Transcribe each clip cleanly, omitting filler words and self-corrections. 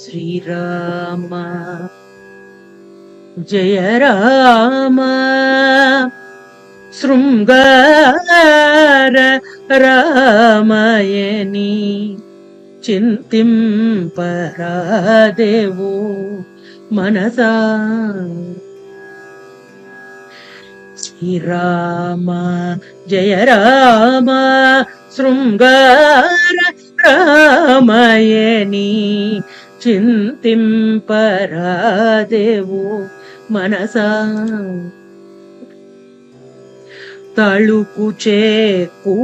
శ్రీరామ జయ రామ శృంగార రామయని చింతింపరాదేవో మనసా. శ్రీరామ జయ రామ శృంగార రామయని చింతింపరాదేవో మనసా. తళుకు చేకులమూతు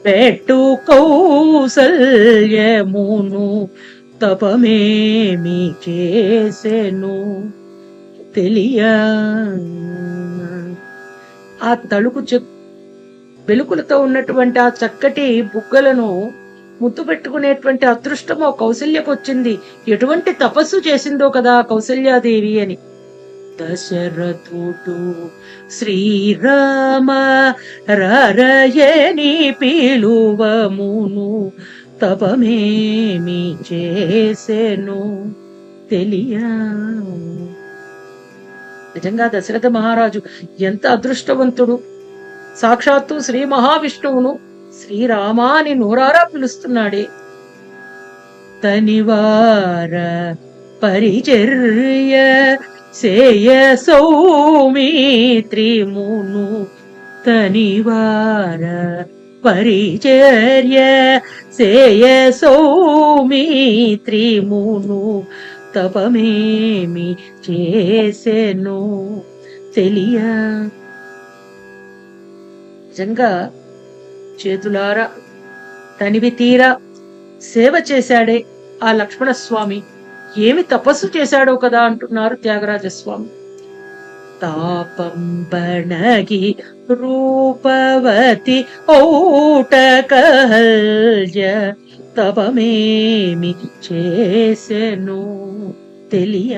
పెట్టు కౌసల్యమును తపమేమి చేసెను తెలియ. ఆ తళుకు వెలుకులతో ఉన్నటువంటి ఆ చక్కటి బుగ్గలను ముద్దు పెట్టుకునేటువంటి అదృష్టము కౌసల్యకు వచ్చింది. ఎటువంటి తపస్సు చేసిందో కదా కౌసల్యాదేవి అని. దశరథుడు శ్రీరామ రరయని పిలువమును తపమేమి చేసెను తెలియ. నిజంగా దశరథ మహారాజు ఎంత అదృష్టవంతుడు. సాక్షాత్తు శ్రీ మహావిష్ణువును శ్రీరామాని నోరారా పిలుస్తున్నాడే. తనివార పరిచర్య సేయ సౌమిత్రిమును తనివార పరిచర్య సేయ సౌమిత్రిమును తపమేమి చేసెను తెలియ. నిజంగా చేతులారా తనివి తీరా సేవ చేశాడే ఆ లక్ష్మణస్వామి. ఏమి తపస్సు చేశాడో కదా అంటున్నారు త్యాగరాజస్వామి. తాపం బణగి రూపవతి ఔటకహల్య తపమేమి చేసెను తెలియ.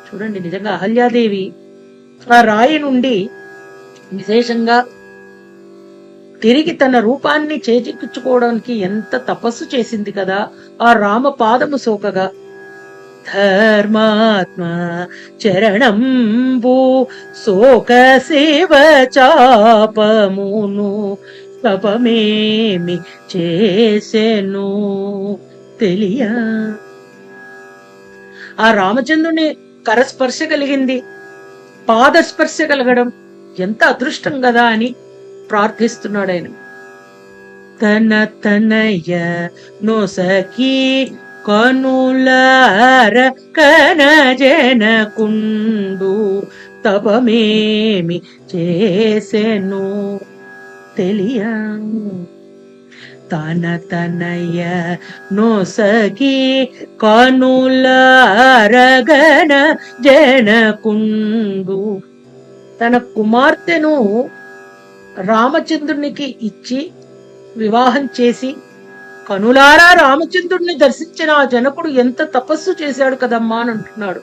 చూడండి, నిజంగా అహల్యాదేవి ఆ రాయి నుండి విశేషంగా తిరిగి తన రూపాన్ని చేజిక్కించుకోవడానికి ఎంత తపస్సు చేసింది కదా ఆ రామ పాదము సోకగా. ధర్మాత్మ చరణంబు శోక శివ చాపమును తపమేమి చేసెను తెలియ. ఆ రామచంద్రుని కరస్పర్శ కలిగింది, పాదస్పర్శ కలగడం ఎంత అదృష్టం కదా అని ప్రార్థిస్తున్నాడు ఆయన. తన తనయ నొసకి కనులార కనజనకుండు తపమేమి చేసెను తెలియ. తన తనయ నొసకి కనులార గన జనకుండు తన కుమార్తెను రామచంద్రునికి ఇచ్చి వివాహం చేసి కనులారా రామచంద్రుడిని దర్శించిన ఆ జనకుడు ఎంత తపస్సు చేశాడు కదమ్మా అని అంటున్నాడు.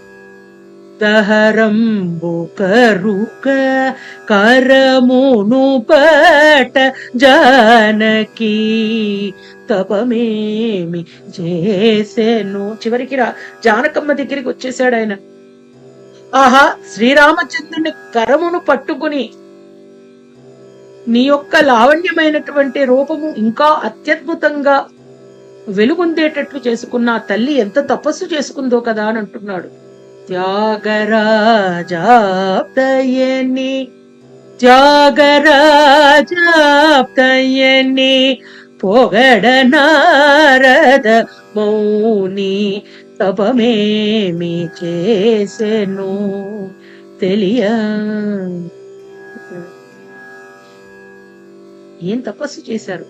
దహరంబు కరుక కరమును పట జానకి తపమేమి చేసెను. చివరికి జానకమ్మ దగ్గరికి వచ్చేసాడు ఆయన. ఆహా, శ్రీరామచంద్రుని కరమును పట్టుకుని నీ యొక్క లావణ్యమైనటువంటి రూపము ఇంకా అత్యద్భుతంగా వెలుగొందేటట్లు చేసుకున్న తల్లి ఎంత తపస్సు చేసుకుందో కదా అని అంటున్నాడు. త్యాగరాజాప్తయని త్యాగరాజాప్తయని పొగడ నారద మౌని తపమేమి చేసెను తెలియ. ఏం తపస్సు చేశారు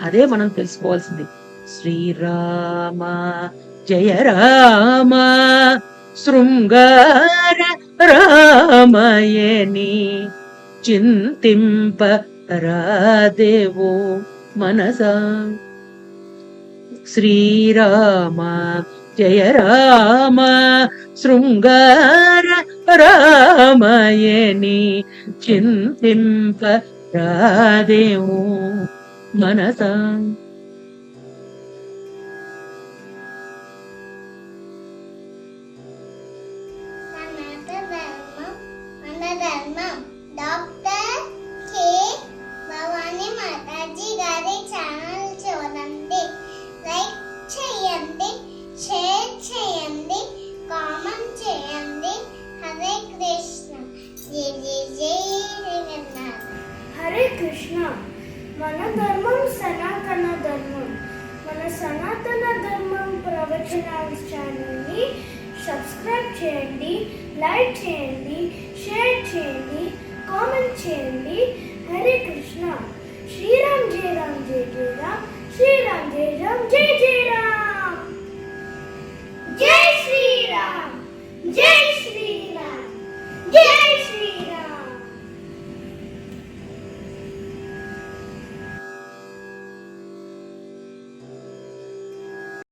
అదే మనం తెలుసుకోవాల్సింది. శ్రీరామ జయ రామ శృంగార రామయని చింతింప రాదేవో మనసా. శ్రీరామ జయ రామ శృంగార రామయని చింతింప రాదేవో మనసా. లైక్ చేయండి, షేర్ చేయండి, కామెంట్ చేయండి.